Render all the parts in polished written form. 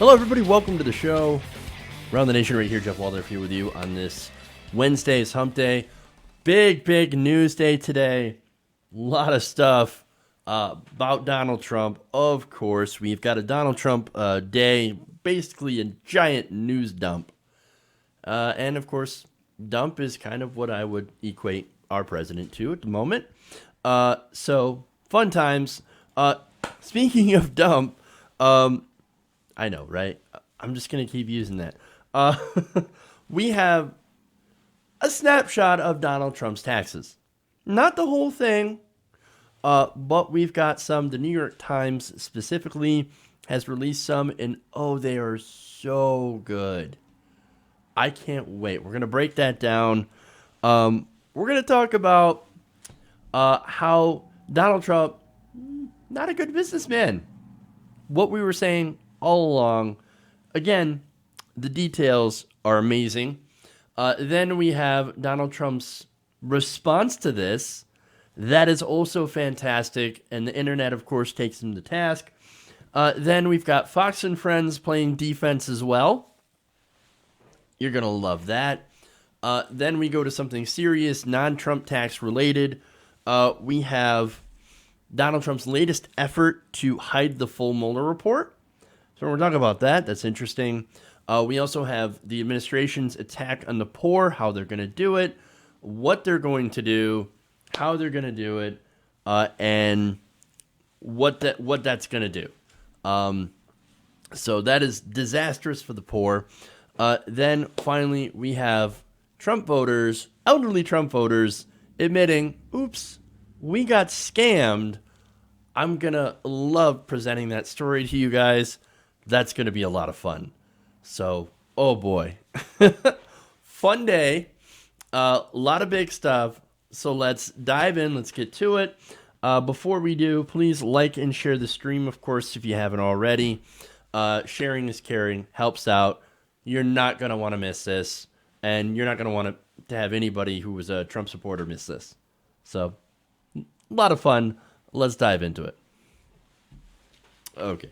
Hello, everybody. Welcome to the show. Around the Nation right here. Jeff Waldorf here with you on this Wednesday's Hump Day. Big news day today. A lot of stuff about Donald Trump. Of course, we've got a Donald Trump day, basically a giant news dump. And, of course, dump is kind of what I would equate our president to at the moment. So, fun times. Speaking of dump, I know, right? I'm just going to keep using that. We have a snapshot of Donald Trump's taxes. Not the whole thing, but we've got some. The New York Times specifically has released some, and they are so good. I can't wait. We're going to break that down. We're going to talk about how Donald Trump, not a good businessman. What we were saying all along. Again, the details are amazing. Then we have Donald Trump's response to this. That is also fantastic. And the internet, of course, takes him to task. Then we've got Fox and Friends playing defense as well. You're going to love that. Then we go to something serious, non-Trump tax related. We have Donald Trump's latest effort to hide the full Mueller report. So we're talking about that. That's interesting. We also have the administration's attack on the poor, how they're going to do it, what they're going to do, how they're going to do it, and what that's going to do. So that is disastrous for the poor. Then finally, we have Trump voters, elderly Trump voters, admitting, oops, we got scammed. I'm going to love presenting that story to you guys. That's going to be a lot of fun. So, oh boy. Fun day. A lot of big stuff. So let's dive in. Let's get to it. Before we do, please like and share the stream, of course, if you haven't already. Sharing is caring. Helps out. You're not going to want to miss this. And you're not going to want to have anybody who was a Trump supporter miss this. So, a lot of fun. Let's dive into it. Okay.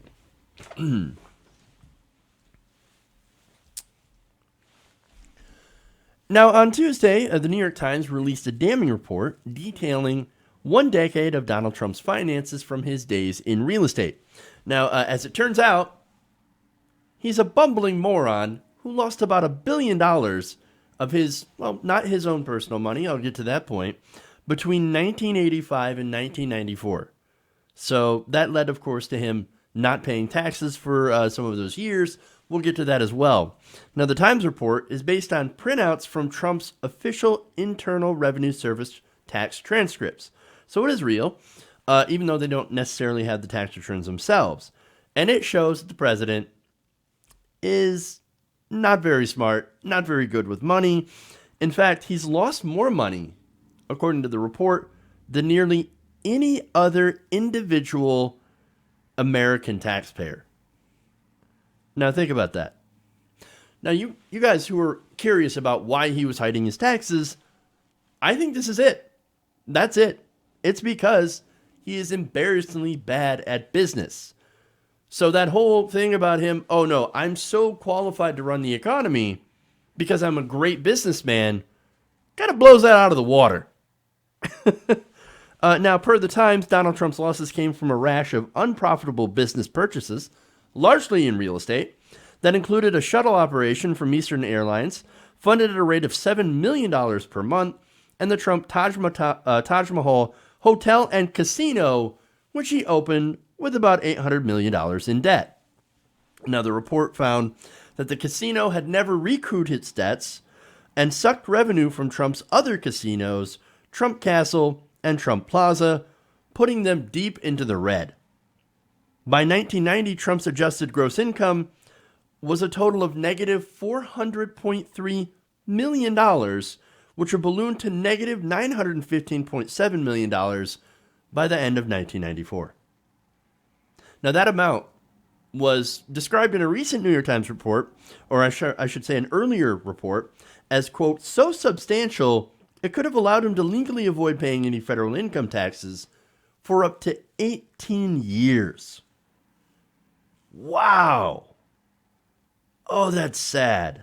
Now, on Tuesday, the New York Times released a damning report detailing 1 decade of Donald Trump's finances from his days in real estate. Now, as it turns out, he's a bumbling moron who lost about $1 billion of his, well, not his own personal money, I'll get to that point, between 1985 and 1994. So that led, of course, to him not paying taxes for some of those years. We'll get to that as well. Now, the Times report is based on printouts from Trump's official Internal Revenue Service tax transcripts. So it is real, even though they don't necessarily have the tax returns themselves. And it shows that the president is not very smart, not very good with money. In fact, he's lost more money, according to the report, than nearly any other individual American taxpayer. Now think about that. Now you guys who are curious about why he was hiding his taxes, I think this is it. That's it. It's because he is embarrassingly bad at business. So that whole thing about him, oh no, I'm so qualified to run the economy because I'm a great businessman, kind of blows that out of the water. Now, per the Times, Donald Trump's losses came from a rash of unprofitable business purchases, largely in real estate, that included a shuttle operation from Eastern Airlines, funded at a rate of $7 million per month, and the Trump Taj Mahal Hotel and Casino, which he opened with about $800 million in debt. Now, the report found that the casino had never recouped its debts and sucked revenue from Trump's other casinos, Trump Castle and Trump Plaza, putting them deep into the red. By 1990, Trump's adjusted gross income was a total of negative $400.3 million, which would balloon to negative $915.7 million by the end of 1994. Now, that amount was described in a recent New York Times report, or I should say an earlier report, as, quote, so substantial it could have allowed him to legally avoid paying any federal income taxes for up to 18 years. Wow. Oh, that's sad.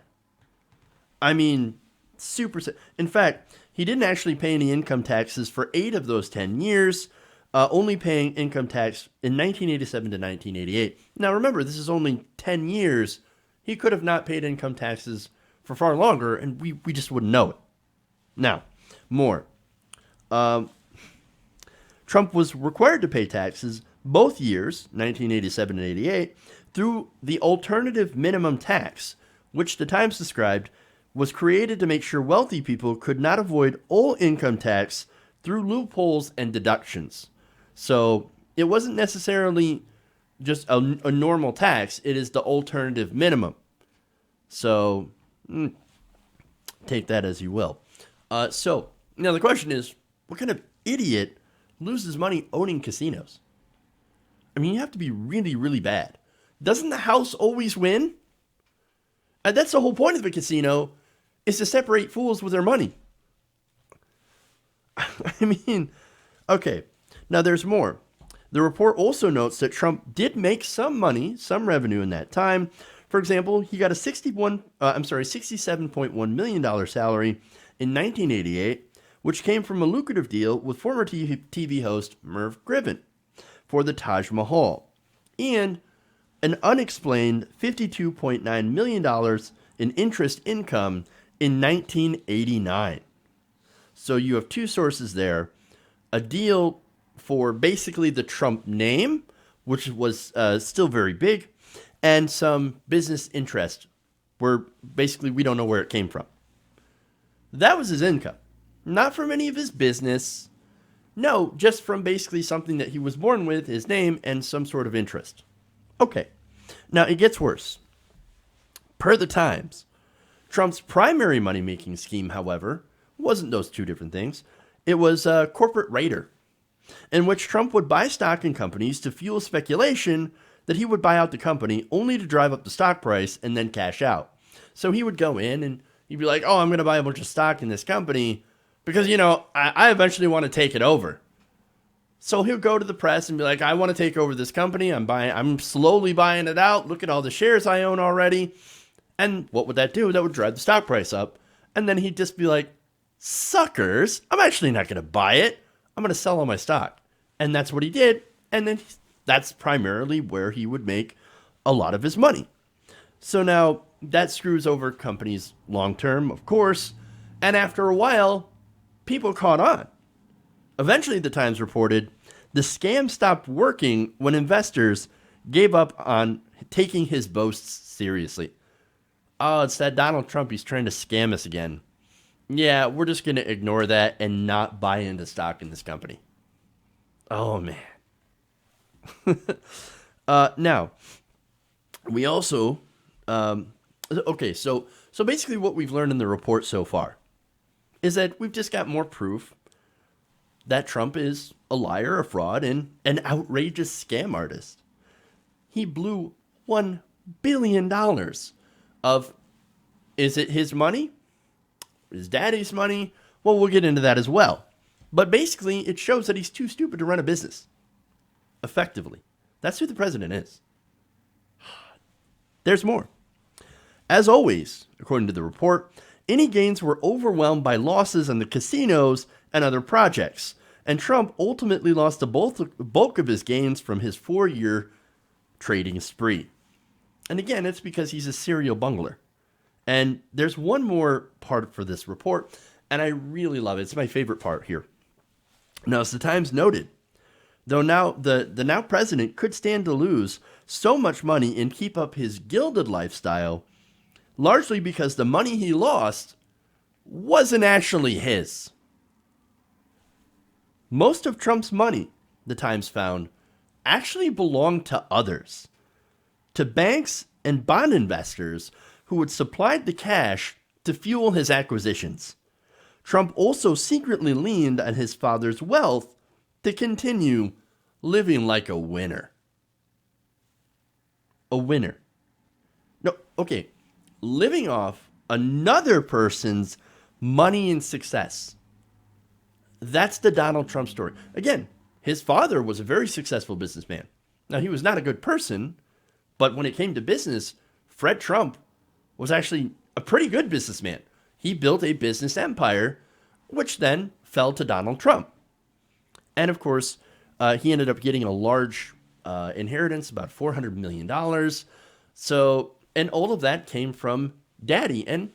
I mean, super sad. In fact, he didn't actually pay any income taxes for 8 of those 10 years, only paying income tax in 1987 to 1988. Now, remember, this is only 10 years. He could have not paid income taxes for far longer, and we just wouldn't know it. Now, more. Trump was required to pay taxes both years, 1987 and 88, through the alternative minimum tax, which the Times described was created to make sure wealthy people could not avoid all income tax through loopholes and deductions. So it wasn't necessarily just a normal tax. It is the alternative minimum. So take that as you will. So now the question is, what kind of idiot loses money owning casinos? I mean, you have to be really, really bad. Doesn't the house always win? And that's the whole point of a casino, is to separate fools with their money. I mean, okay, now there's more. The report also notes that Trump did make some money, some revenue in that time. For example, he got a $67.1 million salary in 1988, which came from a lucrative deal with former TV host Merv Griffin for the Taj Mahal, and an unexplained $52.9 million in interest income in 1989. So you have two sources there. A deal for basically the Trump name, which was still very big, and some business interest where basically we don't know where it came from. That was his income. Not from any of his business. No, just from basically something that he was born with, his name, and some sort of interest. Okay, now it gets worse. Per the Times, Trump's primary money-making scheme, however, wasn't those two different things. It was a corporate raider, in which Trump would buy stock in companies to fuel speculation that he would buy out the company only to drive up the stock price and then cash out. So he would go in and he'd be like, oh, I'm going to buy a bunch of stock in this company because, I eventually want to take it over. So he'll go to the press and be like, I want to take over this company. I'm slowly buying it out. Look at all the shares I own already. And what would that do? That would drive the stock price up. And then he'd just be like, suckers, I'm actually not going to buy it. I'm going to sell all my stock. And that's what he did. And then that's primarily where he would make a lot of his money. So now that screws over companies long term, of course. And after a while, people caught on. Eventually, the Times reported the scam stopped working when investors gave up on taking his boasts seriously. Oh, it's that Donald Trump. He's trying to scam us again. Yeah, we're just going to ignore that and not buy into stock in this company. Oh, man. Now, we also, okay, so basically what we've learned in the report so far is that we've just got more proof that Trump is a liar, a fraud, and an outrageous scam artist. He blew $1 billion of, is it his money? His daddy's money? Well, we'll get into that as well. But basically, it shows that he's too stupid to run a business. Effectively. That's who the president is. There's more. As always, according to the report, any gains were overwhelmed by losses on the casinos and other projects, and Trump ultimately lost the bulk of his gains from his 4-year trading spree. And again, it's because he's a serial bungler. And there's one more part for this report, and I really love it. It's my favorite part here. Now, as the Times noted, though now the now president could stand to lose so much money and keep up his gilded lifestyle, largely because the money he lost wasn't actually his. Most of Trump's money, the Times found, actually belonged to others, to banks and bond investors who would supply the cash to fuel his acquisitions. Trump also secretly leaned on his father's wealth to continue living like a winner. A winner. No, okay. Living off another person's money and success. That's the Donald Trump story. Again, his father was a very successful businessman. Now, he was not a good person, but when it came to business, Fred Trump was actually a pretty good businessman. He built a business empire, which then fell to Donald Trump. And of course, he ended up getting a large inheritance, about $400 million. So, and all of that came from Daddy. And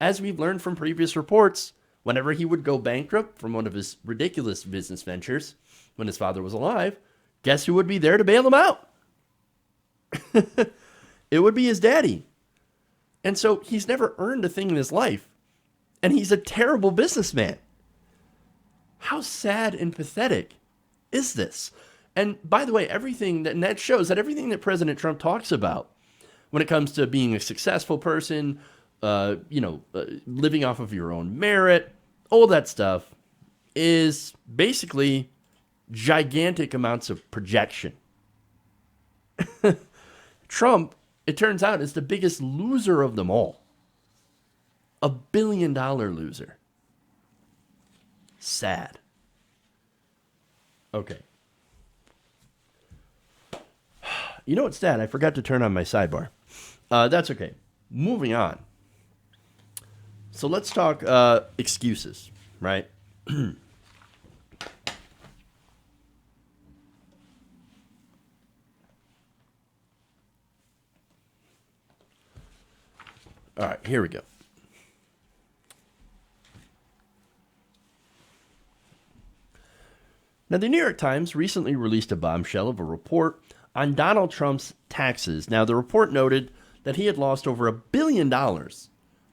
as we've learned from previous reports, whenever he would go bankrupt from one of his ridiculous business ventures when his father was alive, guess who would be there to bail him out? It would be his daddy. And so he's never earned a thing in his life. And he's a terrible businessman. How sad and pathetic is this? And by the way, that shows that everything that President Trump talks about when it comes to being a successful person, living off of your own merit, all that stuff is basically gigantic amounts of projection. Trump, it turns out, is the biggest loser of them all. $1 billion loser. Sad. Okay. You know what's sad? I forgot to turn on my sidebar. That's okay. Moving on. So let's talk excuses, right? All right, here we go. Now, the New York Times recently released a bombshell of a report on Donald Trump's taxes. Now, the report noted that he had lost over $1 billion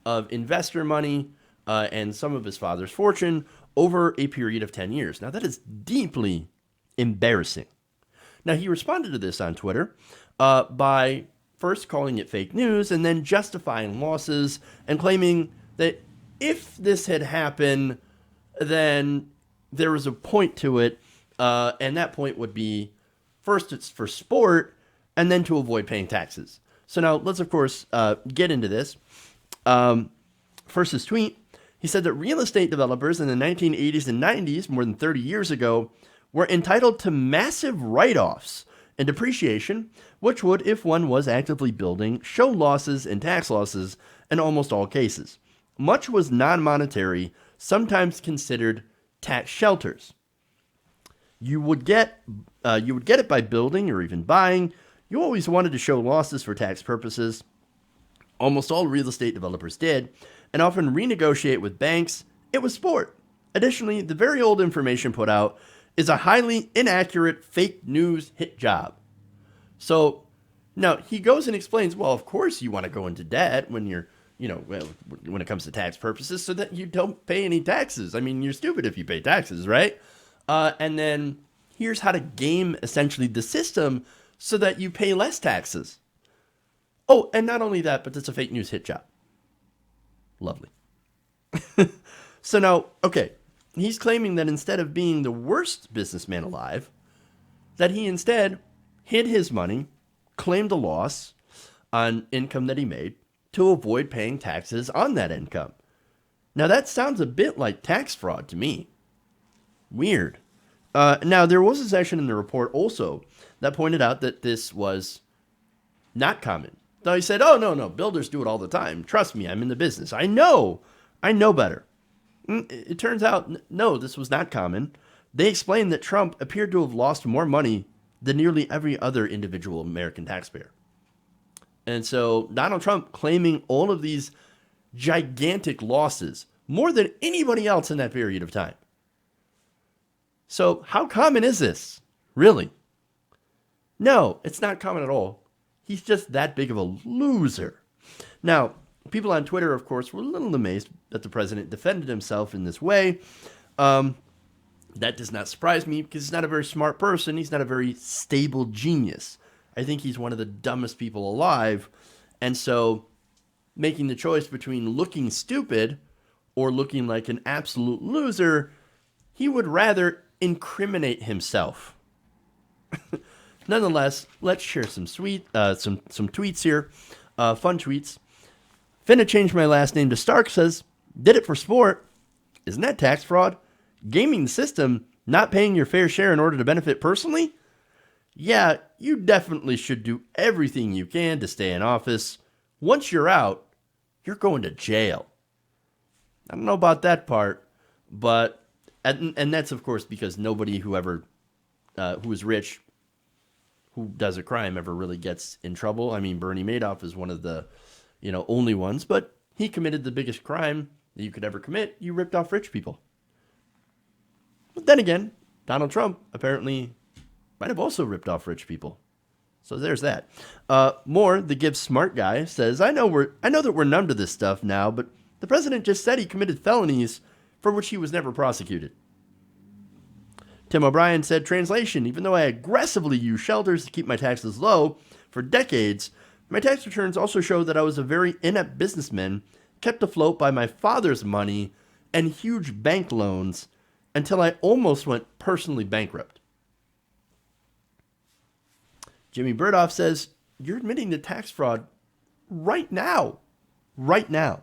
of investor money and some of his father's fortune over a period of 10 years. Now, that is deeply embarrassing. Now, he responded to this on Twitter by first calling it fake news and then justifying losses and claiming that if this had happened, then there was a point to it, and that point would be, first, it's for sport, and then to avoid paying taxes. So now let's, of course, get into this. First, his tweet. He said that real estate developers in the 1980s and 90s, more than 30 years ago, were entitled to massive write-offs and depreciation, which would, if one was actively building, show losses and tax losses in almost all cases. Much was non-monetary, sometimes considered tax shelters. You would get it by building or even buying. You always wanted to show losses for tax purposes. Almost all real estate developers did, and often renegotiate with banks. It was sport. Additionally, the very old information put out is a highly inaccurate fake news hit job. So now he goes and explains, well, of course you want to go into debt when you're, when it comes to tax purposes so that you don't pay any taxes. I mean, you're stupid if you pay taxes, right? And then here's how to game essentially the system so that you pay less taxes. Oh, and not only that, but it's a fake news hit job. Lovely. So now, okay, he's claiming that instead of being the worst businessman alive, that he instead hid his money, claimed a loss on income that he made to avoid paying taxes on that income. Now, that sounds a bit like tax fraud to me. Weird. Now, there was a section in the report also that pointed out that this was not common. So he said, oh, no, builders do it all the time. Trust me, I'm in the business. I know better. It turns out, no, this was not common. They explained that Trump appeared to have lost more money than nearly every other individual American taxpayer. And so Donald Trump claiming all of these gigantic losses, more than anybody else in that period of time. So how common is this? Really? No, it's not common at all. He's just that big of a loser. Now, people on Twitter, of course, were a little amazed that the president defended himself in this way. That does not surprise me because he's not a very smart person. He's not a very stable genius. I think he's one of the dumbest people alive. And so making the choice between looking stupid or looking like an absolute loser, he would rather incriminate himself. Nonetheless, let's share some tweets here. Fun tweets. Finna change my last name to Stark says, did it for sport. Isn't that tax fraud? Gaming the system, not paying your fair share in order to benefit personally? Yeah, you definitely should do everything you can to stay in office. Once you're out, you're going to jail. I don't know about that part, but and that's of course because nobody who is rich who does a crime ever really gets in trouble. I mean, Bernie Madoff is one of the only ones, but he committed the biggest crime that you could ever commit. You ripped off rich people. But then again, Donald Trump apparently might have also ripped off rich people. So there's that. Moore, the Give Smart guy, says, I know that we're numb to this stuff now, but the president just said he committed felonies for which he was never prosecuted. Tim O'Brien said, translation, even though I aggressively used shelters to keep my taxes low for decades, my tax returns also show that I was a very inept businessman, kept afloat by my father's money and huge bank loans until I almost went personally bankrupt. Jimmy Burdoff says, you're admitting to tax fraud right now. Right now.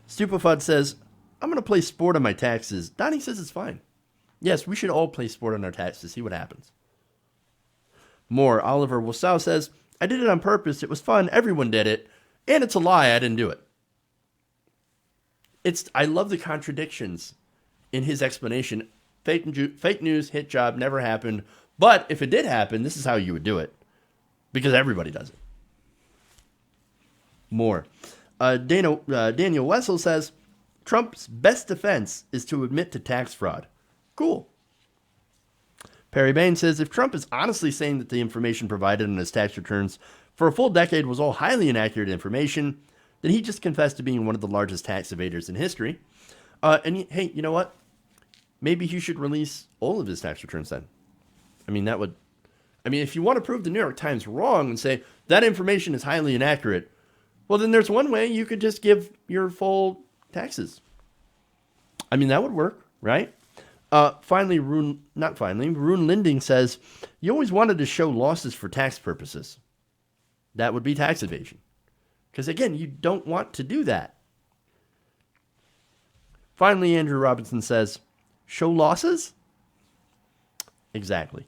Stupefud says, I'm going to play sport on my taxes. Donnie says it's fine. Yes, we should all play sport on our taxes. See what happens. More, Oliver Wasau says, I did it on purpose. It was fun. Everyone did it. And it's a lie. I didn't do it. I love the contradictions in his explanation. Fake news, hit job, never happened. But if it did happen, this is how you would do it. Because everybody does it. More. Daniel Wessel says, Trump's best defense is to admit to tax fraud. Cool. Perry Bain says, if Trump is honestly saying that the information provided in his tax returns for a full decade was all highly inaccurate information, then he just confessed to being one of the largest tax evaders in history. Hey, you know what? Maybe he should release all of his tax returns then. If you want to prove the New York Times wrong and say that information is highly inaccurate, well, then there's one way you could just give your full taxes. That would work, right? Rune Linding says, you always wanted to show losses for tax purposes. That would be tax evasion. Because again, you don't want to do that. Finally, Andrew Robinson says, show losses? Exactly.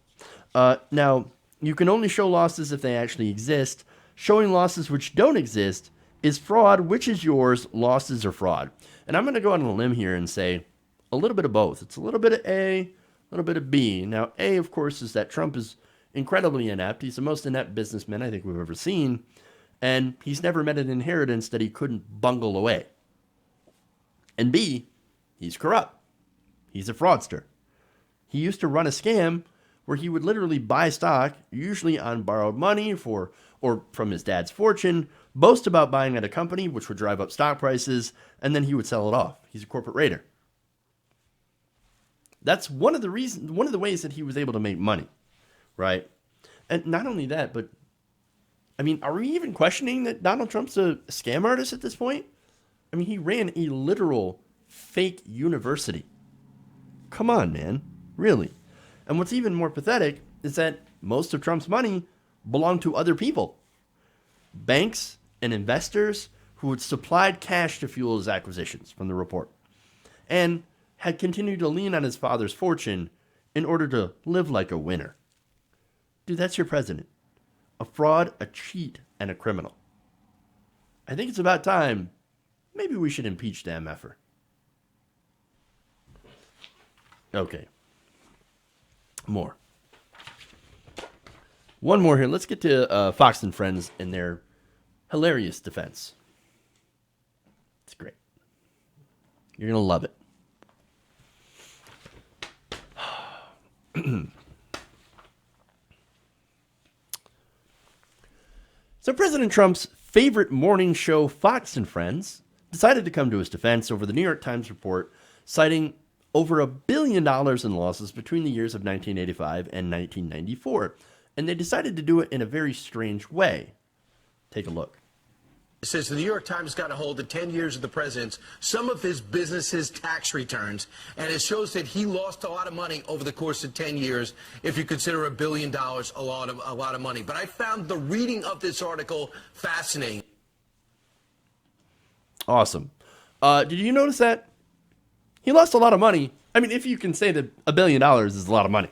Now, you can only show losses if they actually exist. Showing losses which don't exist is fraud. Which is yours, losses or fraud? And I'm going to go on a limb here and say a little bit of both. It's a little bit of A, a little bit of B. Now, A, of course, is that Trump is incredibly inept. He's the most inept businessman I think we've ever seen. And he's never met an inheritance that he couldn't bungle away. And B, he's corrupt. He's a fraudster. He used to run a scam where he would literally buy stock, usually on borrowed money or from his dad's fortune, boast about buying at a company, which would drive up stock prices, and then he would sell it off. He's a corporate raider. That's one of the ways that he was able to make money, right? And not only that, but are we even questioning that Donald Trump's a scam artist at this point? He ran a literal fake university. Come on, man. Really? And what's even more pathetic is that most of Trump's money belonged to other people. Banks and investors who had supplied cash to fuel his acquisitions, from the report. And had continued to lean on his father's fortune in order to live like a winner. Dude, that's your president. A fraud, a cheat, and a criminal. I think it's about time. Maybe we should impeach the MFer. Okay. More. One more here. Let's get to Fox and Friends and their hilarious defense. It's great. You're going to love it. So President Trump's favorite morning show, Fox and Friends, decided to come to his defense over the New York Times report, citing over $1 billion in losses between the years of 1985 and 1994. And they decided to do it in a very strange way. Take a look. It says the New York Times got a hold of 10 years of the president's, some of his business's tax returns, and it shows that he lost a lot of money over the course of 10 years, if you consider $1 billion a lot of money. But I found the reading of this article fascinating. Awesome. Did you notice that? He lost a lot of money. If you can say that $1 billion is a lot of money.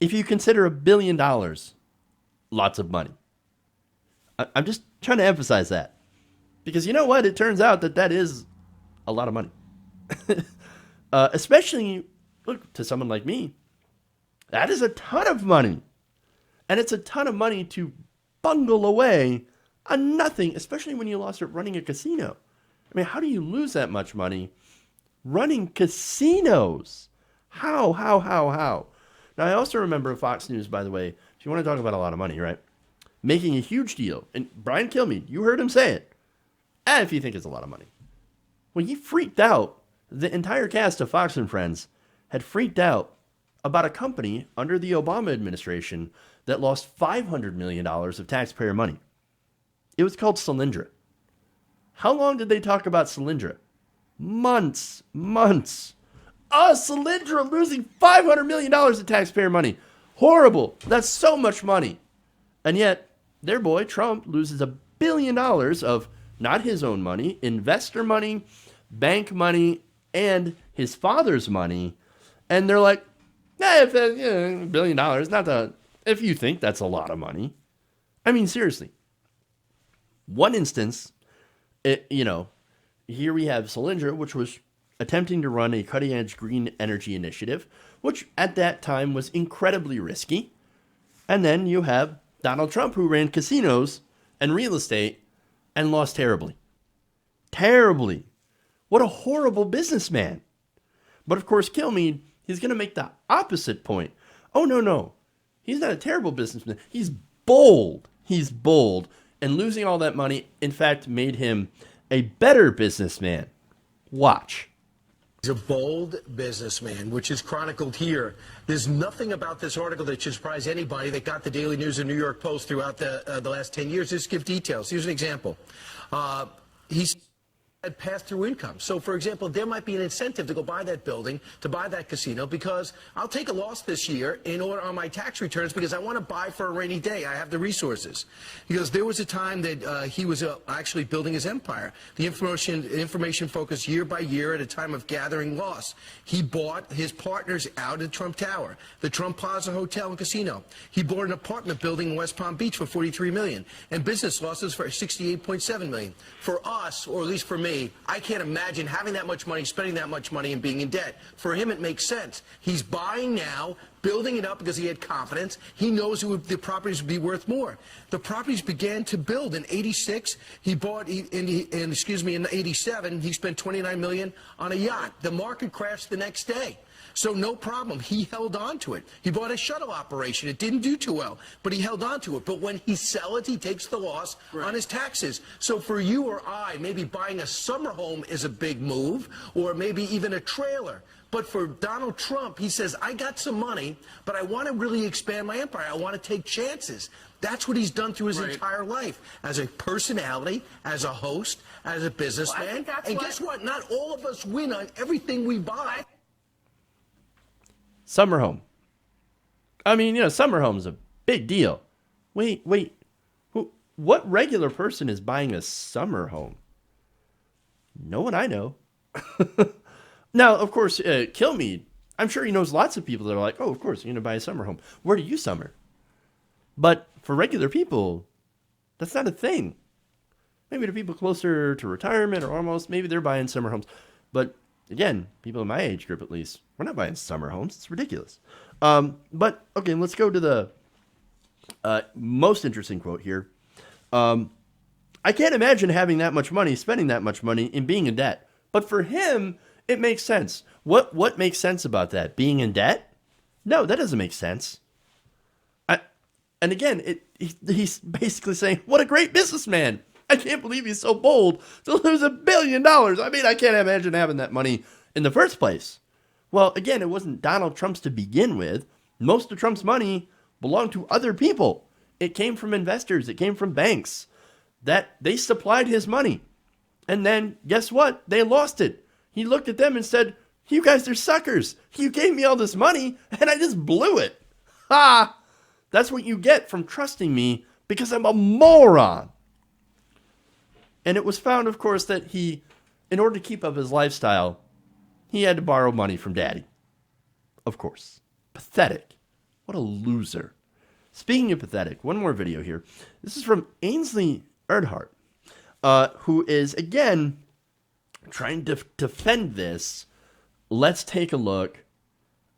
If you consider $1 billion lots of money. I'm just trying to emphasize that. Because you know what? It turns out that is a lot of money. Especially, look, to someone like me, that is a ton of money. And it's a ton of money to bungle away on nothing, especially when you lost it running a casino. I mean, how do you lose that much money running casinos? How? Now, I also remember Fox News, by the way, if you want to talk about a lot of money, right? Making a huge deal. And Brian Kilmeade, you heard him say it. If you think it's a lot of money. When he freaked out, the entire cast of Fox and Friends had freaked out about a company under the Obama administration that lost $500 million of taxpayer money. It was called Solyndra. How long did they talk about Solyndra? Months. Solyndra losing $500 million of taxpayer money. Horrible. That's so much money. And yet, their boy, Trump, loses $1 billion of not his own money, investor money, bank money, and his father's money. And they're like, if $1 billion, not the, if you think that's a lot of money. I mean, seriously. One instance, here we have Solyndra, which was attempting to run a cutting-edge green energy initiative, which at that time was incredibly risky. And then you have Donald Trump, who ran casinos and real estate and lost terribly. Terribly. What a horrible businessman. But of course, Kilmeade, he's going to make the opposite point. Oh, no. He's not a terrible businessman. He's bold. And losing all that money, in fact, made him a better businessman. Watch. He's a bold businessman, which is chronicled here. There's nothing about this article that should surprise anybody that got the Daily News and New York Post throughout the last 10 years. Just give details. Here's an example. He's had pass-through income. So, for example, there might be an incentive to go buy that building, to buy that casino, because I'll take a loss this year in order on my tax returns because I want to buy for a rainy day. I have the resources. Because there was a time that he was actually building his empire. The information focused year by year at a time of gathering loss. He bought his partners out at Trump Tower, the Trump Plaza Hotel and Casino. He bought an apartment building in West Palm Beach for $43 million and business losses for $68.7 million. For us, or at least for me, I can't imagine having that much money, spending that much money, and being in debt. For him, it makes sense. He's buying now, building it up because he had confidence. He knows the properties would be worth more. The properties began to build in '86. He bought, in '87, he spent $29 million on a yacht. The market crashed the next day. So no problem. He held on to it. He bought a shuttle operation. It didn't do too well, but he held on to it. But when he sells it, he takes the loss on his taxes. So for you or I, maybe buying a summer home is a big move, or maybe even a trailer. But for Donald Trump, he says, I got some money, but I want to really expand my empire. I want to take chances. That's what he's done through his entire life, as a personality, as a host, as a businessman. Well, and guess what? Not all of us win on everything we buy. Summer home. I mean, summer home is a big deal. Wait. What regular person is buying a summer home? No one I know. Now, of course, Kilmeade, I'm sure he knows lots of people that are like, oh, of course, you're going to buy a summer home. Where do you summer? But for regular people, that's not a thing. Maybe to people closer to retirement or almost, maybe they're buying summer homes. But again, people in my age group at least, we're not buying summer homes. It's ridiculous. But, okay, let's go to the most interesting quote here. I can't imagine having that much money, spending that much money, and being in debt. But for him, it makes sense. What makes sense about that? Being in debt? No, that doesn't make sense. And again, he's basically saying, what a great businessman. I can't believe he's so bold to lose $1 billion. I mean, I can't imagine having that money in the first place. Well, again, it wasn't Donald Trump's to begin with. Most of Trump's money belonged to other people. It came from investors. It came from banks. That they supplied his money. And then, guess what? They lost it. He looked at them and said, you guys are suckers. You gave me all this money, and I just blew it. Ha! That's what you get from trusting me because I'm a moron. And it was found, of course, that he, in order to keep up his lifestyle, he had to borrow money from daddy. Of course. Pathetic. What a loser. Speaking of pathetic, one more video here. This is from Ainsley Earhart. who is, again, trying to defend this. Let's take a look.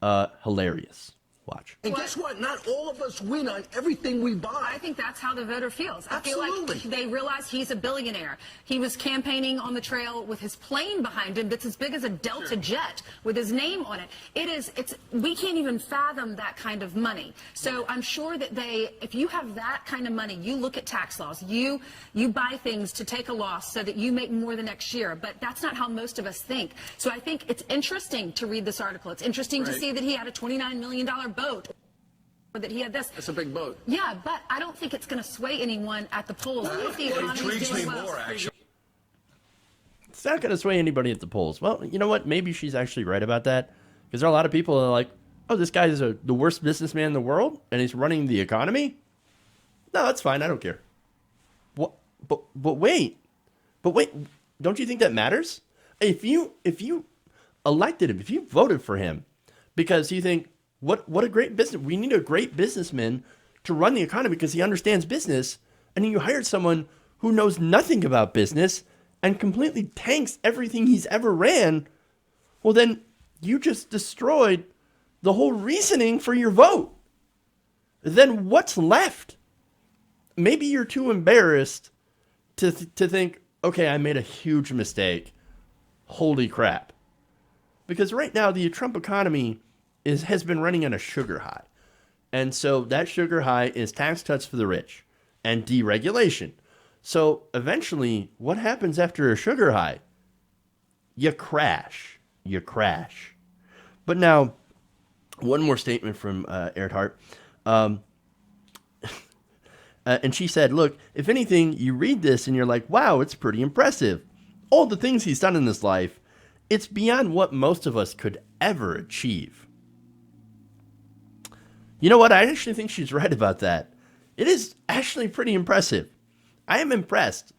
Hilarious. Watch. And guess what? Not all of us win on everything we buy. I think that's how the voter feels. I feel Absolutely. like they realize he's a billionaire. He was campaigning on the trail with his plane behind him that's as big as a Delta jet with his name on it. We can't even fathom that kind of money. So I'm sure that if you have that kind of money, you look at tax laws, you buy things to take a loss so that you make more the next year. But that's not how most of us think. So I think it's interesting to read this article. It's interesting to see that he had a $29 million boat, or that he had this. That's a big boat. Yeah, but I don't think it's going to sway anyone at the polls. If the It economy's intrigues me doing well. more, actually. It's not going to sway anybody at the polls. Well, you know what? Maybe she's actually right about that. Because there are a lot of people that are like, oh, this guy is the worst businessman in the world, and he's running the economy? No, that's fine. I don't care. What? But wait. Don't you think that matters? If you elected him, if you voted for him, because you think, what a great business. We need a great businessman to run the economy because he understands business. And then you hired someone who knows nothing about business and completely tanks everything he's ever ran. Well, then you just destroyed the whole reasoning for your vote. Then what's left? Maybe you're too embarrassed to think, okay, I made a huge mistake. Holy crap. Because right now the Trump economy has been running on a sugar high. And so that sugar high is tax cuts for the rich and deregulation. So eventually, what happens after a sugar high? You crash. But now, one more statement from Earhart. And she said, look, if anything, you read this and you're like, wow, it's pretty impressive. All the things he's done in his life, it's beyond what most of us could ever achieve. You know what? I actually think she's right about that. It is actually pretty impressive. I am impressed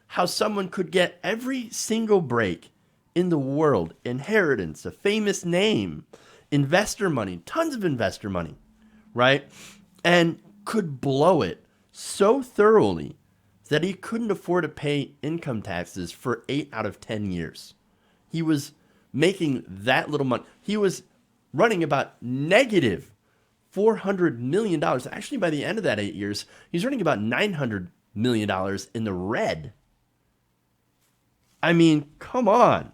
how someone could get every single break in the world, inheritance, a famous name, investor money, tons of investor money, right? And could blow it so thoroughly that he couldn't afford to pay income taxes for 8 out of 10 years. He was making that little money. He was running about negative $400 million. Actually, by the end of that 8 years, he's running about $900 million in the red. I mean, come on.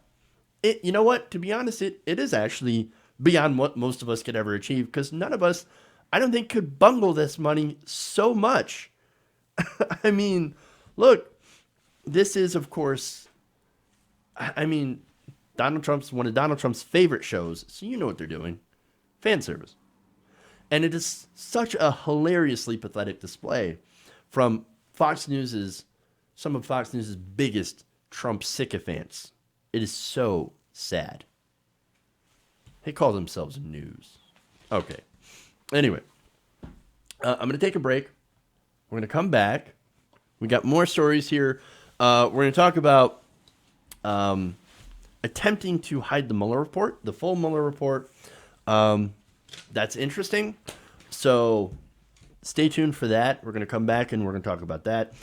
You know what? To be honest, it is actually beyond what most of us could ever achieve, because none of us, I don't think, could bungle this money so much. I mean, look, this is, of course, I mean, Donald Trump's one of Donald Trump's favorite shows, so you know what they're doing. Fan service. And it is such a hilariously pathetic display from some of Fox News' biggest Trump sycophants. It is so sad. They call themselves news. Okay. Anyway, I'm going to take a break. We're going to come back. We got more stories here. We're going to talk about attempting to hide the Mueller report, the full Mueller report. That's interesting. So stay tuned for that. We're going to come back and we're going to talk about that.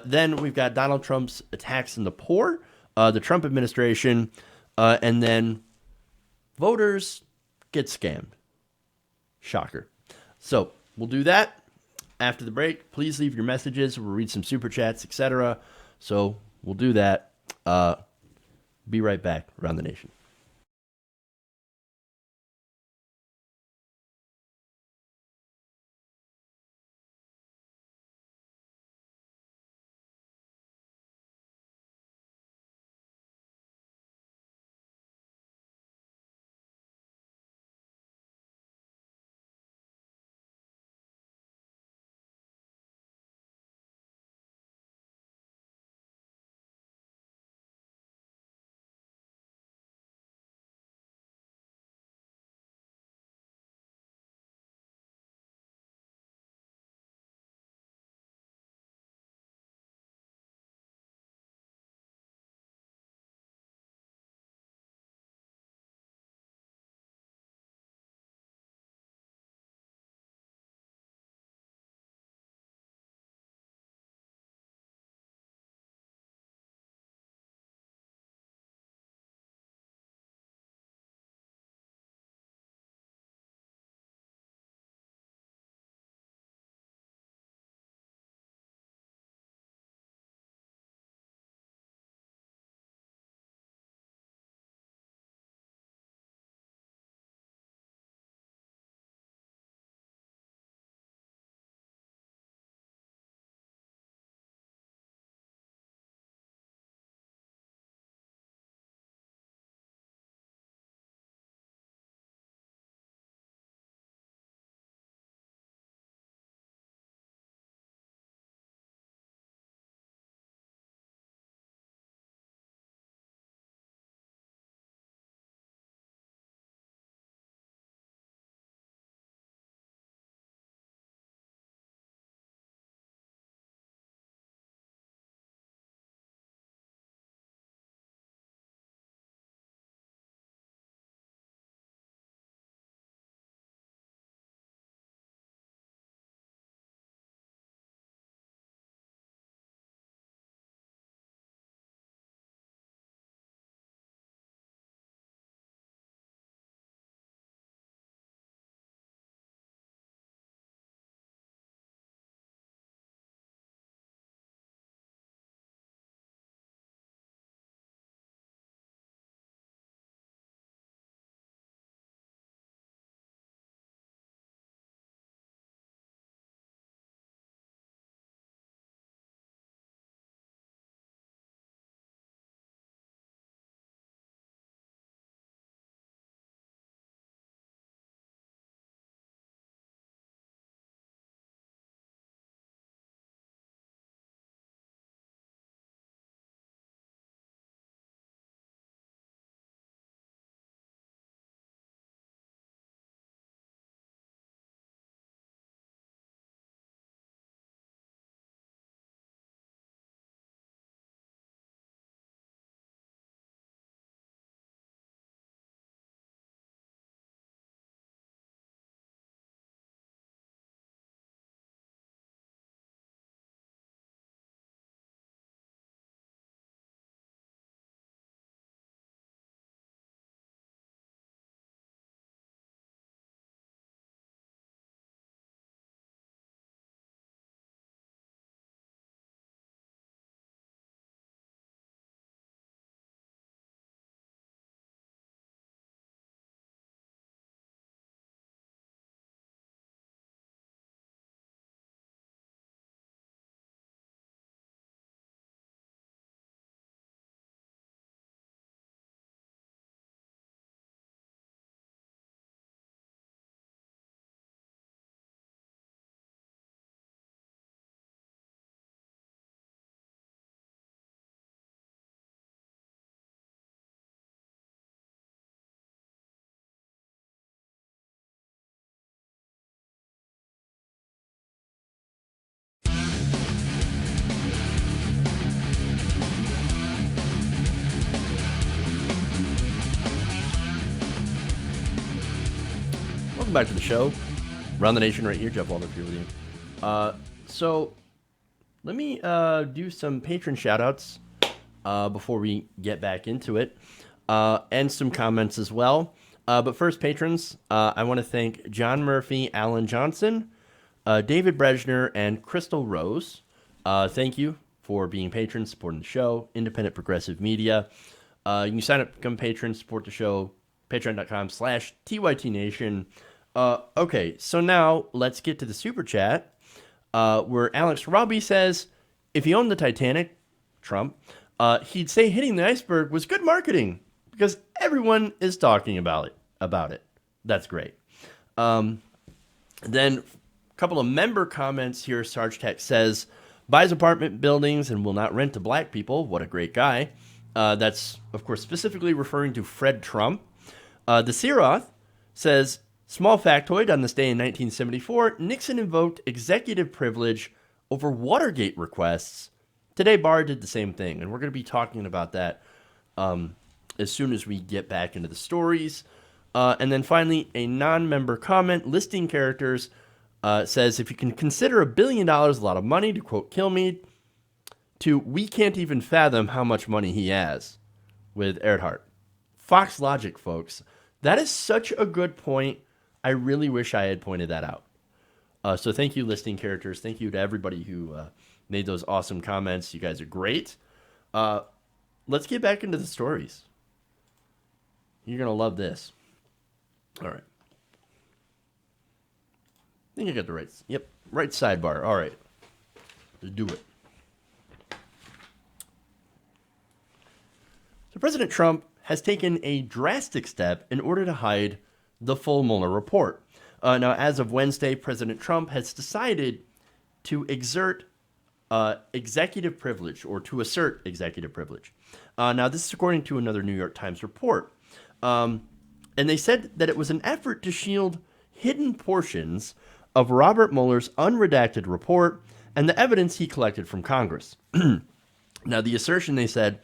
Then we've got Donald Trump's attacks on the poor, the Trump administration, and then voters get scammed. Shocker. So we'll do that after the break. Please leave your messages. We'll read some super chats, etc. So we'll do that. Be right back around the nation. Welcome back to the show. Around the Nation right here. Jeff Waldorf here with you. So let me do some patron shout-outs before we get back into it, and some comments as well. But first, patrons, I want to thank John Murphy, Alan Johnson, David Brezhner, and Crystal Rose. Thank you for being patrons, supporting the show, independent progressive media. You can sign up, become a patron, support the show, patreon.com/TYTNation. Okay, so now let's get to the super chat, where Alex Robbie says, if he owned the Titanic, Trump, he'd say hitting the iceberg was good marketing because everyone is talking about it. That's great. Then a couple of member comments here. Sarge Tech says, buys apartment buildings and will not rent to black people. What a great guy. That's, of course, specifically referring to Fred Trump. The Siroth says, small factoid, on this day in 1974, Nixon invoked executive privilege over Watergate requests. Today, Barr did the same thing, and we're going to be talking about that as soon as we get back into the stories. And then finally, a non-member comment, listing characters, says, if you can consider $1 billion a lot of money, to quote Kilmeade, to we can't even fathom how much money he has, with Earhart. Fox logic, folks. That is such a good point. I really wish I had pointed that out. So thank you, listing characters. Thank you to everybody who made those awesome comments. You guys are great. Let's get back into the stories. You're going to love this. All right. I think I got the right sidebar. All right. Let's do it. So President Trump has taken a drastic step in order to hide the full Mueller report. Now, as of Wednesday, President Trump has decided to exert executive privilege, or to assert executive privilege. Now, this is according to another New York Times report. And they said that it was an effort to shield hidden portions of Robert Mueller's unredacted report and the evidence he collected from Congress. Now, the assertion, they said,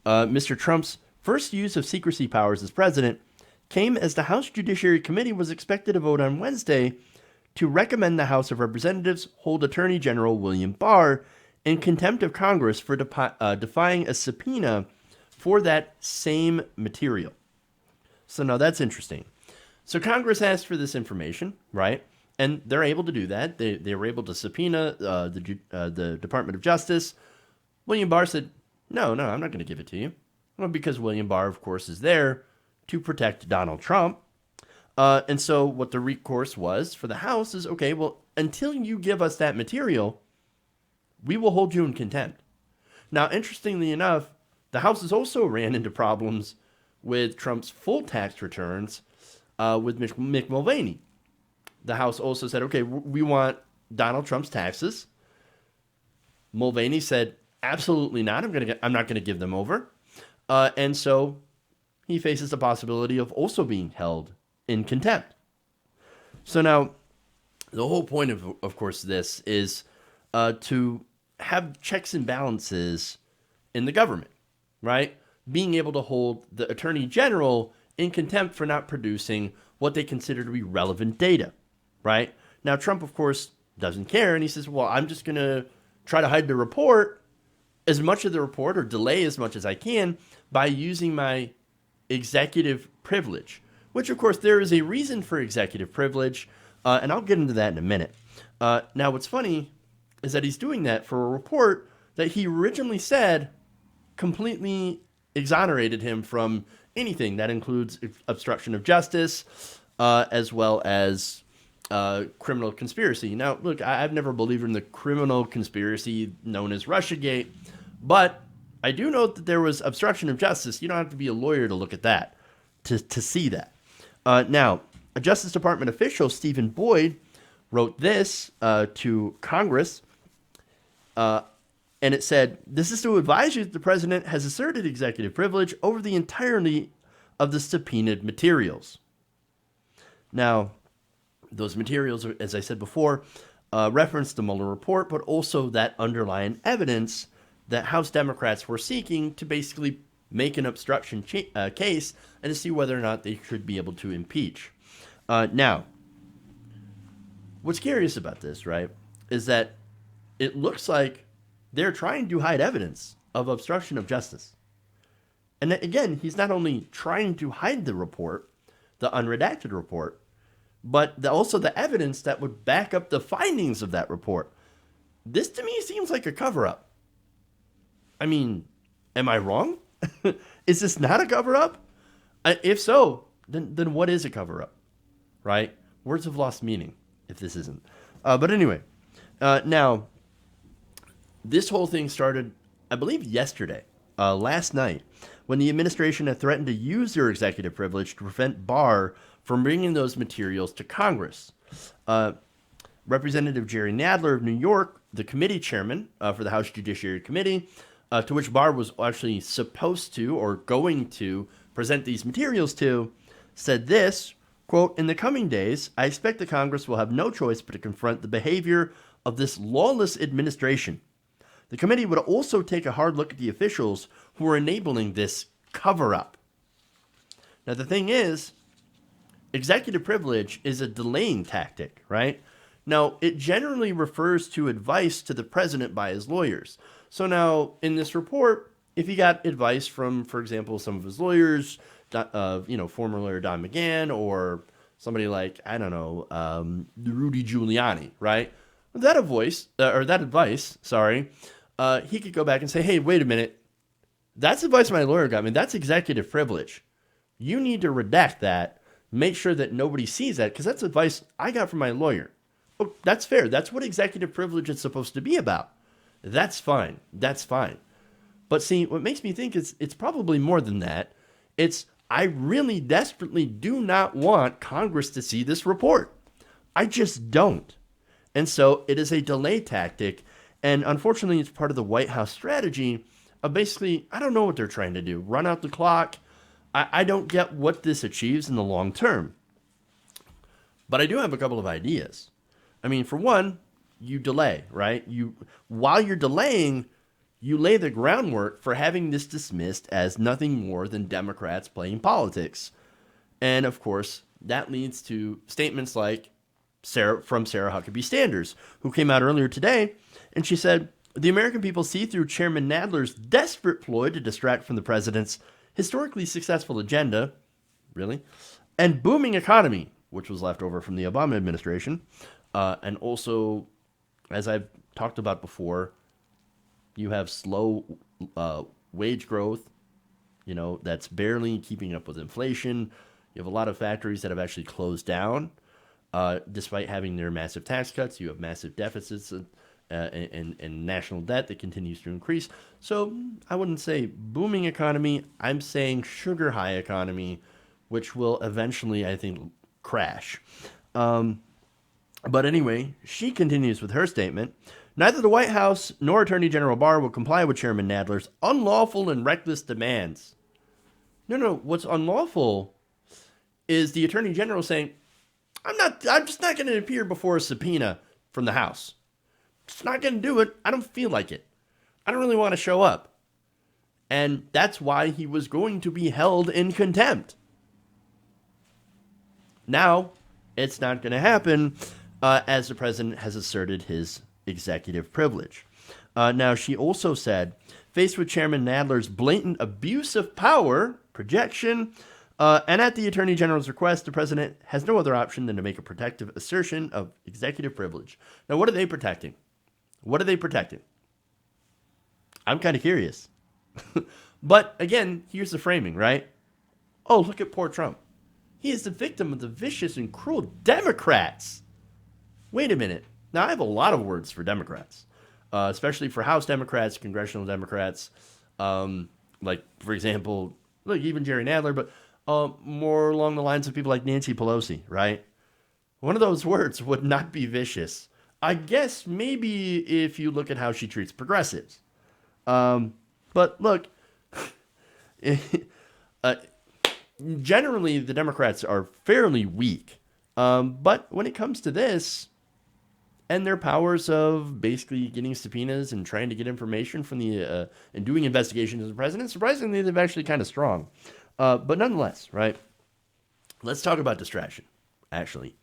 Mr. Trump's first use of secrecy powers as president came as the House Judiciary Committee was expected to vote on Wednesday to recommend the House of Representatives hold Attorney General William Barr in contempt of Congress for defying a subpoena for that same material. So now that's interesting. So Congress asked for this information, right? And they're able to do that. They were able to subpoena the Department of Justice. William Barr said, no, I'm not going to give it to you. Well, because William Barr, of course, is there to protect Donald Trump. And so what the recourse was for the House is, okay, well, until you give us that material, we will hold you in contempt. Now, interestingly enough, the House has also ran into problems with Trump's full tax returns with Mick Mulvaney. The House also said, okay, we want Donald Trump's taxes. Mulvaney said, absolutely not. I'm not going to give them over. And so he faces the possibility of also being held in contempt. So now, the whole point of course, this is to have checks and balances in the government, right? Being able to hold the Attorney General in contempt for not producing what they consider to be relevant data, right? Now, Trump, of course, doesn't care, and he says, well, I'm just going to try to hide the report, as much of the report, or delay as much as I can, by using my executive privilege, which, of course, there is a reason for executive privilege, and I'll get into that in a minute. Now, what's funny is that he's doing that for a report that he originally said completely exonerated him from anything. That includes obstruction of justice, as well as criminal conspiracy. Now, look, I've never believed in the criminal conspiracy known as Russiagate, but I do note that there was obstruction of justice. You don't have to be a lawyer to look at that, to see that. Now, a Justice Department official, Stephen Boyd, wrote this to Congress, and it said, this is to advise you that the president has asserted executive privilege over the entirety of the subpoenaed materials. Now, those materials, as I said before, reference the Mueller report, but also that underlying evidence that House Democrats were seeking to basically make an obstruction case and to see whether or not they should be able to impeach. Now, what's curious about this, right, is that it looks like they're trying to hide evidence of obstruction of justice. And again, he's not only trying to hide the report, the unredacted report, but also the evidence that would back up the findings of that report. This to me seems like a cover-up. I mean, am I wrong? Is this not a cover-up? If so, then what is a cover-up, right? Words have lost meaning if this isn't. But anyway, now, this whole thing started, I believe, yesterday, last night, when the administration had threatened to use their executive privilege to prevent Barr from bringing those materials to Congress. Representative Jerry Nadler of New York, the committee chairman for the House Judiciary Committee, to which Barr was actually supposed to or going to present these materials to, said this, quote, "In the coming days, I expect the Congress will have no choice but to confront the behavior of this lawless administration. The committee would also take a hard look at the officials who are enabling this cover-up." Now, the thing is, executive privilege is a delaying tactic, right? Now, it generally refers to advice to the president by his lawyers. So now, in this report, if he got advice from, for example, some of his lawyers, former lawyer Don McGahn, or somebody like, I don't know, Rudy Giuliani, right? That advice, he could go back and say, hey, wait a minute. That's advice my lawyer got me. That's executive privilege. You need to redact that. Make sure that nobody sees that, because that's advice I got from my lawyer. Well, that's fair. That's what executive privilege is supposed to be about. That's fine. That's fine. But see, what makes me think it's probably more than that. It's, I really desperately do not want Congress to see this report. I just don't. And so it is a delay tactic. And unfortunately, it's part of the White House strategy of basically, I don't know what they're trying to do. Run out the clock. I don't get what this achieves in the long term. But I do have a couple of ideas. I mean, for one, you delay, right? While you're delaying, you lay the groundwork for having this dismissed as nothing more than Democrats playing politics. And of course, that leads to statements like Sarah Huckabee Sanders, who came out earlier today, and she said, "The American people see through Chairman Nadler's desperate ploy to distract from the president's historically successful agenda," really, "and booming economy," which was left over from the Obama administration, and also, as I've talked about before, you have slow wage growth, that's barely keeping up with inflation. You have a lot of factories that have actually closed down, despite having their massive tax cuts. You have massive deficits and national debt that continues to increase. So I wouldn't say booming economy. I'm saying sugar high economy, which will eventually, I think, crash. But anyway, she continues with her statement. "Neither the White House nor Attorney General Barr will comply with Chairman Nadler's unlawful and reckless demands." No. What's unlawful is the Attorney General saying, I'm just not going to appear before a subpoena from the House. Just not going to do it. I don't feel like it. I don't really want to show up. And that's why he was going to be held in contempt. Now, it's not going to happen, as the president has asserted his executive privilege. Now, she also said, faced with Chairman Nadler's blatant abuse of power, projection, and at the Attorney General's request, the president has no other option than to make a protective assertion of executive privilege. Now, what are they protecting? What are they protecting? I'm kind of curious. But again, here's the framing, right? Oh, look at poor Trump. He is the victim of the vicious and cruel Democrats. Wait a minute. Now, I have a lot of words for Democrats, especially for House Democrats, congressional Democrats, like, for example, look, even Jerry Nadler, but more along the lines of people like Nancy Pelosi, right? One of those words would not be vicious. I guess maybe if you look at how she treats progressives. But look, generally the Democrats are fairly weak. But when it comes to this and their powers of basically getting subpoenas and trying to get information from the and doing investigations of the president, surprisingly, they're actually kind of strong. But nonetheless, right? Let's talk about distraction, actually.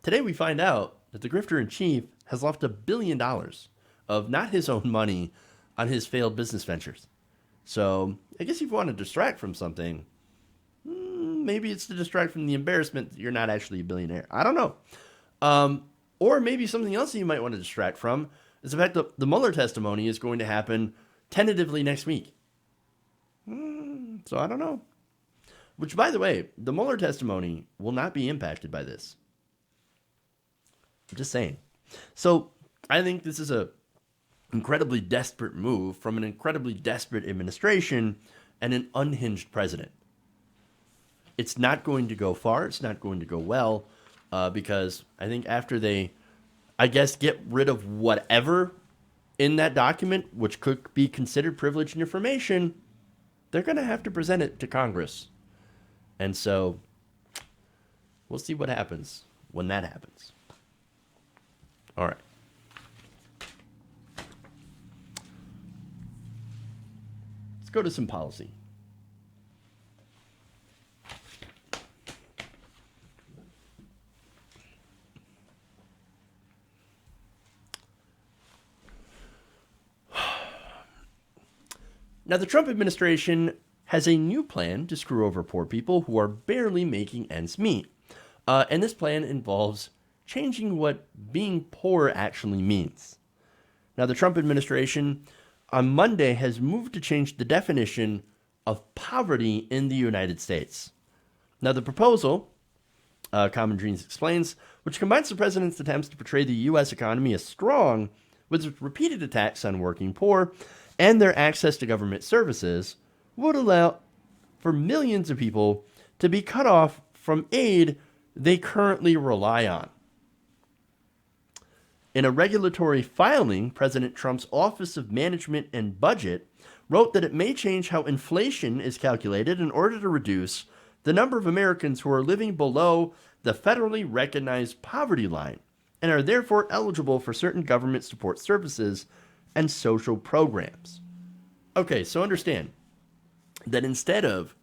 today we find out that the grifter in chief has left $1 billion of not his own money on his failed business ventures. So I guess if you want to distract from something, maybe it's to distract from the embarrassment that you're not actually a billionaire. I don't know. Or maybe something else that you might want to distract from is the fact that the Mueller testimony is going to happen tentatively next week. So I don't know. Which, by the way, the Mueller testimony will not be impacted by this. I'm just saying. So I think this is a incredibly desperate move from an incredibly desperate administration and an unhinged president. It's not going to go far. It's not going to go well because I think after they, I guess, get rid of whatever in that document, which could be considered privileged information, they're going to have to present it to Congress. And so we'll see what happens when that happens. All right. Let's go to some policy. Now, the Trump administration has a new plan to screw over poor people who are barely making ends meet. And this plan involves changing what being poor actually means. Now, the Trump administration on Monday has moved to change the definition of poverty in the United States. Now, the proposal, Common Dreams explains, which combines the president's attempts to portray the U.S. economy as strong with repeated attacks on working poor and their access to government services, would allow for millions of people to be cut off from aid they currently rely on. In a regulatory filing, President Trump's Office of Management and Budget wrote that it may change how inflation is calculated in order to reduce the number of Americans who are living below the federally recognized poverty line and are therefore eligible for certain government support services and social programs. Okay, so understand that instead of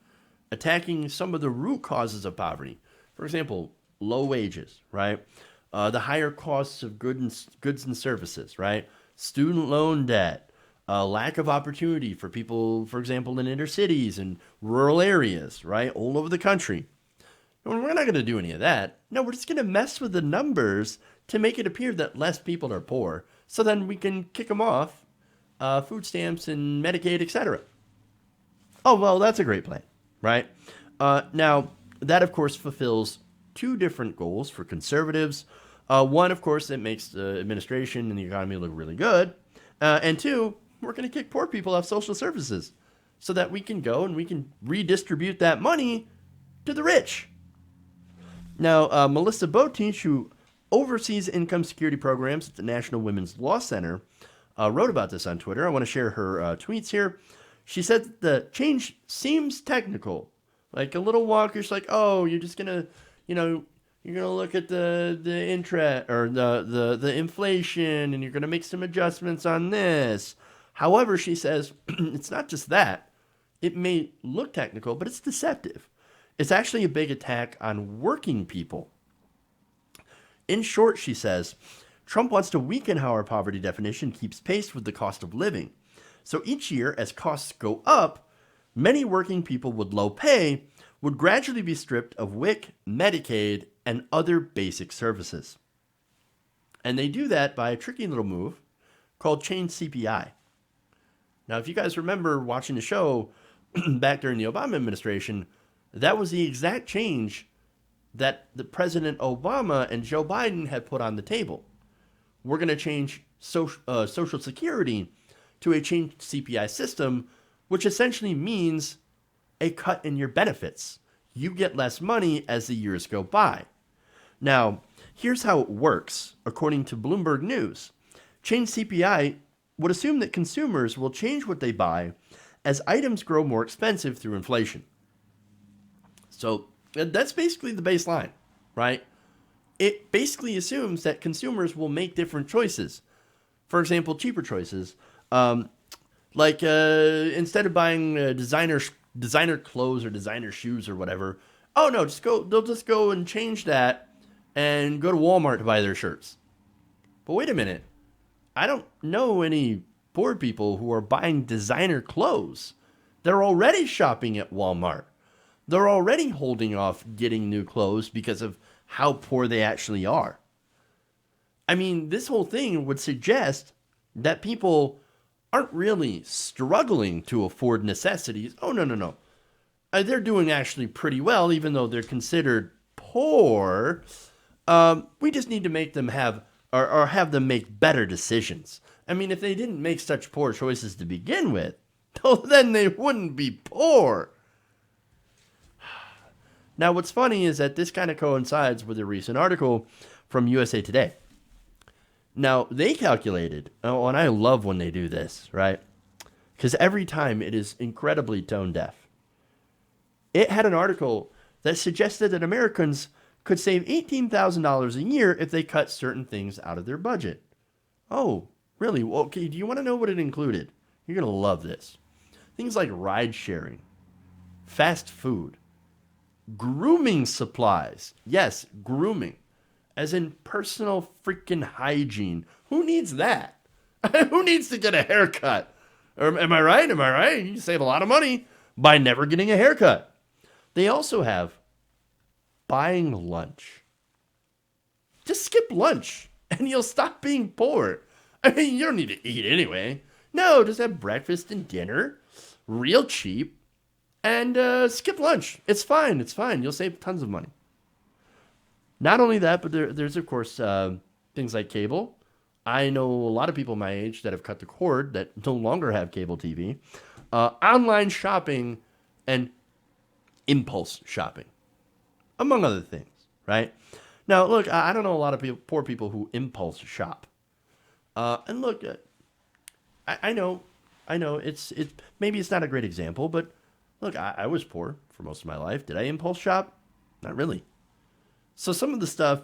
attacking some of the root causes of poverty, for example, low wages, right? The higher costs of goods and services, right? Student loan debt, lack of opportunity for people, for example, in inner cities and rural areas, right? All over the country. And we're not going to do any of that. No, we're just going to mess with the numbers to make it appear that less people are poor. So then we can kick them off food stamps and Medicaid, etc. Oh, well, that's a great plan, right? Now, that, of course, fulfills two different goals for conservatives. One, of course, it makes the administration and the economy look really good. And two, we're going to kick poor people off social services so that we can go and we can redistribute that money to the rich. Now, Melissa Botich, who oversees income security programs at the National Women's Law Center, wrote about this on Twitter. I want to share her tweets here. She said that the change seems technical, like a little wonkish, like, oh, you're just going to, you're going to look at the interest or the inflation and you're going to make some adjustments on this. However, she says it's not just that. It may look technical, but it's deceptive. It's actually a big attack on working people. In short, she says, Trump wants to weaken how our poverty definition keeps pace with the cost of living. So each year, as costs go up, many working people with low pay would gradually be stripped of WIC, Medicaid, and other basic services. And they do that by a tricky little move called change CPI. Now, if you guys remember watching the show back during the Obama administration, that was the exact change that the President Obama and Joe Biden had put on the table. We're going to change Social Security to a changed CPI system, which essentially means a cut in your benefits. You get less money as the years go by. Now, here's how it works, according to Bloomberg News. Change CPI would assume that consumers will change what they buy as items grow more expensive through inflation. So that's basically the baseline, right? It basically assumes that consumers will make different choices. For example, cheaper choices. Instead of buying designer clothes or designer shoes or whatever, oh no, they'll just go and change that and go to Walmart to buy their shirts. But wait a minute. I don't know any poor people who are buying designer clothes. They're already shopping at Walmart. They're already holding off getting new clothes because of how poor they actually are. I mean, this whole thing would suggest that people aren't really struggling to afford necessities. Oh, no. They're doing actually pretty well, even though they're considered poor. We just need to make them have them make better decisions. I mean, if they didn't make such poor choices to begin with, then they wouldn't be poor. Now, what's funny is that this kind of coincides with a recent article from USA Today. Now, they calculated, and I love when they do this, right? Because every time it is incredibly tone deaf. It had an article that suggested that Americans could save $18,000 a year if they cut certain things out of their budget. Oh, really? Well, okay, do you want to know what it included? You're going to love this. Things like ride sharing, fast food, grooming supplies. Yes, grooming. As in personal freaking hygiene. Who needs that? Who needs to get a haircut? Or, am I right? You can save a lot of money by never getting a haircut. They also have buying lunch. Just skip lunch and you'll stop being poor. I mean, you don't need to eat anyway. No, just have breakfast and dinner, real cheap, and skip lunch. It's fine. You'll save tons of money. Not only that, but there's, of course, things like cable. I know a lot of people my age that have cut the cord that no longer have cable TV. Online shopping and impulse shopping, among other things, right? Now, look, I don't know a lot of poor people who impulse shop. And look, I know maybe it's not a great example, but look, I was poor for most of my life. Did I impulse shop? Not really. So some of the stuff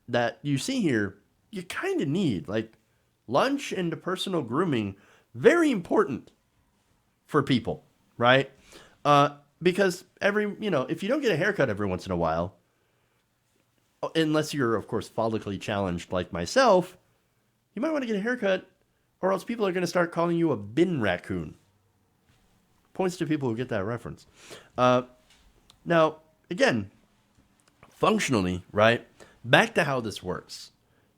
that you see here, you kind of need, like lunch and personal grooming, very important for people, right? Because if you don't get a haircut every once in a while, unless you're, of course, follically challenged like myself, you might want to get a haircut, or else people are going to start calling you a bin raccoon. Points to people who get that reference. Now, again, functionally, right? Back to how this works.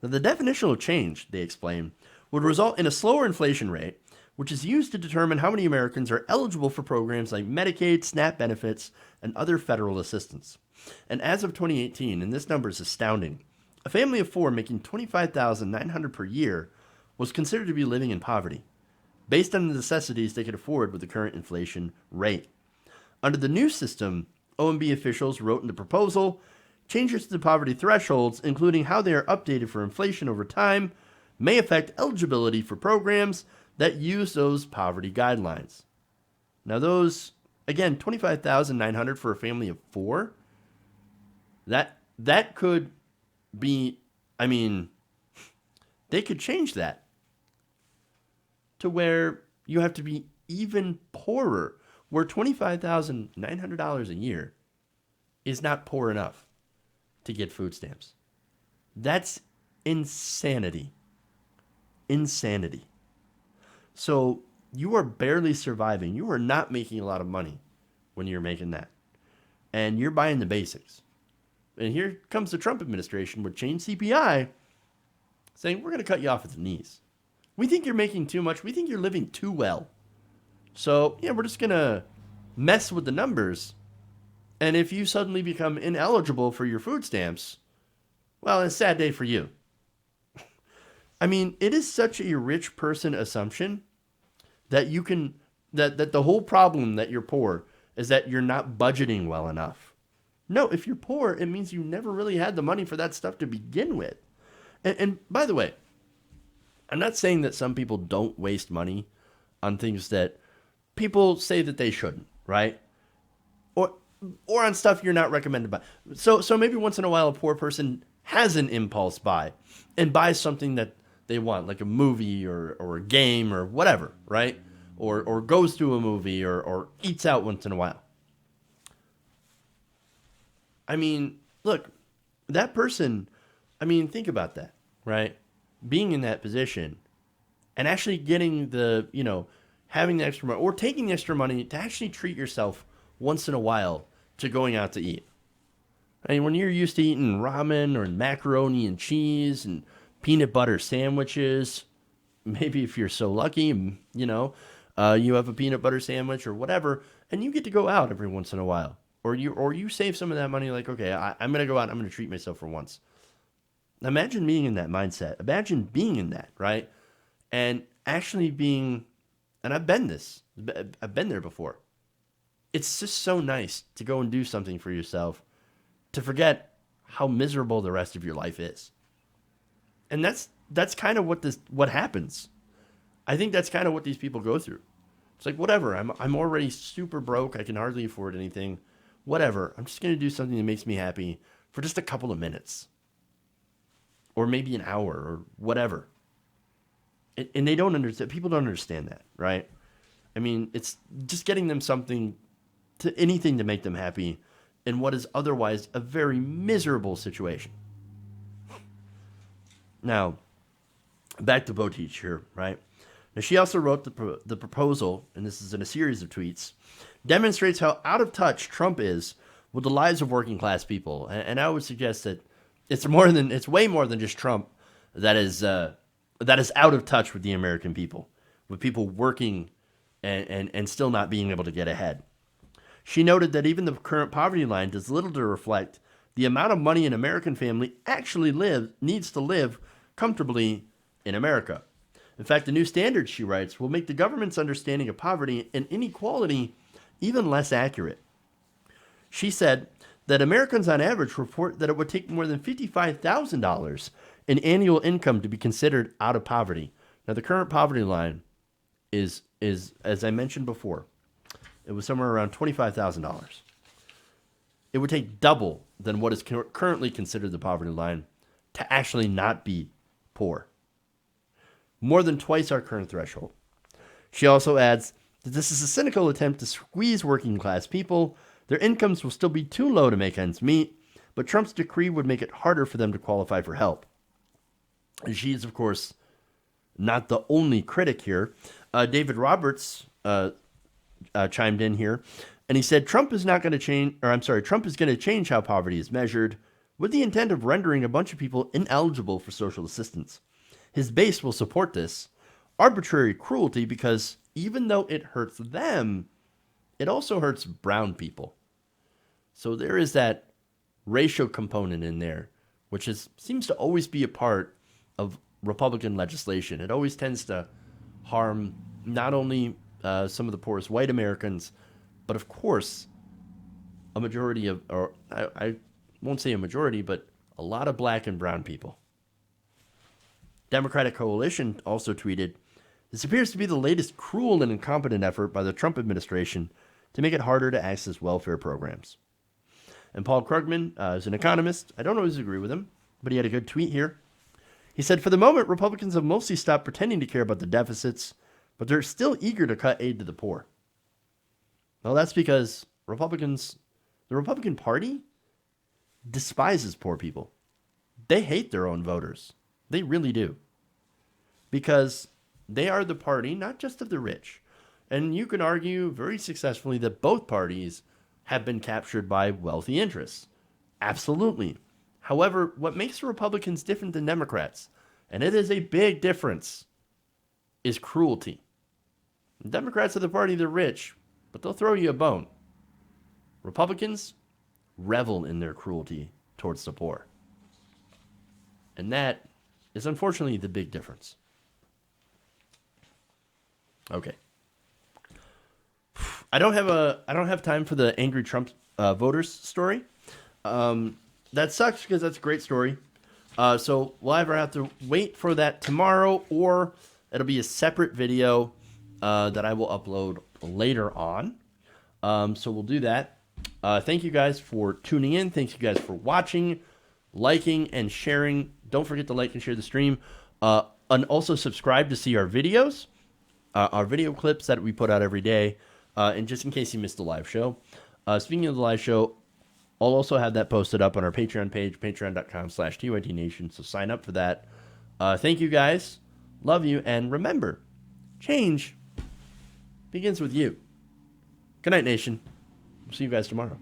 Now, the definitional change, they explain, would result in a slower inflation rate, which is used to determine how many Americans are eligible for programs like Medicaid, SNAP benefits, and other federal assistance. And as of 2018, and this number is astounding, a family of four making $25,900 per year was considered to be living in poverty, based on the necessities they could afford with the current inflation rate. Under the new system, OMB officials wrote in the proposal, changes to the poverty thresholds, including how they are updated for inflation over time, may affect eligibility for programs that use those poverty guidelines. Now those, again, $25,900 for a family of four, that could be, they could change that to where you have to be even poorer, where $25,900 a year is not poor enough to get food stamps. That's insanity. Insanity. So you are barely surviving. You are not making a lot of money when you're making that. And you're buying the basics. And here comes the Trump administration with change CPI saying, we're going to cut you off at the knees. We think you're making too much. We think you're living too well. So, yeah, we're just going to mess with the numbers. And if you suddenly become ineligible for your food stamps, well, it's a sad day for you. It is such a rich person assumption that you can, that the whole problem that you're poor is that you're not budgeting well enough. No, if you're poor, it means you never really had the money for that stuff to begin with. And by the way, I'm not saying that some people don't waste money on things that people say that they shouldn't, right? Or on stuff you're not recommended by. So maybe once in a while a poor person has an impulse buy and buys something that they want, like a movie or a game or whatever, right? Or goes to a movie or eats out once in a while. Look, that person I mean, think about that, right? Being in that position and actually getting the, having the extra money or taking the extra money to actually treat yourself once in a while to going out to eat. I mean, when you're used to eating ramen or macaroni and cheese and peanut butter sandwiches, maybe if you're so lucky, you have a peanut butter sandwich or whatever, and you get to go out every once in a while. Or you save some of that money like, okay, I'm going to go out, I'm going to treat myself for once. Imagine being in that mindset. Imagine being in that, right? And actually being, and I've been there before. It's just so nice to go and do something for yourself, to forget how miserable the rest of your life is. And that's kind of what happens. I think that's kind of what these people go through. It's like, whatever, I'm already super broke, I can hardly afford anything. Whatever, I'm just going to do something that makes me happy for just a couple of minutes. Or maybe an hour or whatever. And they don't understand, people don't understand that, right? I mean, it's just getting them anything to make them happy in what is otherwise a very miserable situation. Now, back to Botich here, right? Now, she also wrote the proposal, and this is in a series of tweets, demonstrates how out of touch Trump is with the lives of working class people. And I would suggest that it's way more than just Trump that is out of touch with the American people, with people working and still not being able to get ahead. She noted that even the current poverty line does little to reflect the amount of money an American family actually needs to live comfortably in America. In fact, the new standards, she writes, will make the government's understanding of poverty and inequality even less accurate. She said that Americans on average report that it would take more than $55,000 in annual income to be considered out of poverty. Now, the current poverty line is as I mentioned before, it was somewhere around $25,000. It would take double than what is currently considered the poverty line to actually not be poor. More than twice our current threshold. She also adds that this is a cynical attempt to squeeze working class people. Their incomes will still be too low to make ends meet, but Trump's decree would make it harder for them to qualify for help. And she is, of course, not the only critic here. David Roberts chimed in here, and he said Trump is going to change how poverty is measured with the intent of rendering a bunch of people ineligible for social assistance. His base will support this arbitrary cruelty because even though it hurts them, it also hurts brown people. So there is that racial component in there, which seems to always be a part of Republican legislation. It always tends to harm not only some of the poorest white Americans, but of course, a majority of, or I won't say a majority, but a lot of black and brown people. Democratic Coalition also tweeted, "This appears to be the latest cruel and incompetent effort by the Trump administration to make it harder to access welfare programs." And Paul Krugman is an economist. I don't always agree with him, but he had a good tweet here. He said, "For the moment, Republicans have mostly stopped pretending to care about the deficits, but they're still eager to cut aid to the poor." Well, that's because the Republican Party despises poor people. They hate their own voters. They really do. Because they are the party, not just of the rich. And you can argue very successfully that both parties have been captured by wealthy interests. Absolutely. However, what makes the Republicans different than Democrats, and it is a big difference, is cruelty. Democrats are the party of the rich, but they'll throw you a bone. Republicans revel in their cruelty towards the poor. And that is unfortunately the big difference. Okay. I don't have time for the angry Trump voters story. That sucks because that's a great story. So we'll either have to wait for that tomorrow, or it'll be a separate video that I will upload later on. So we'll do that. Thank you guys for tuning in. Thank you guys for watching, liking, and sharing. Don't forget to like and share the stream. And also subscribe to see our videos, our video clips that we put out every day. And just in case you missed the live show. Speaking of the live show, I'll also have that posted up on our Patreon page, patreon.com/TYTNation. So sign up for that. Thank you guys. Love you. And remember, change begins with you. Good night, Nation. We'll see you guys tomorrow.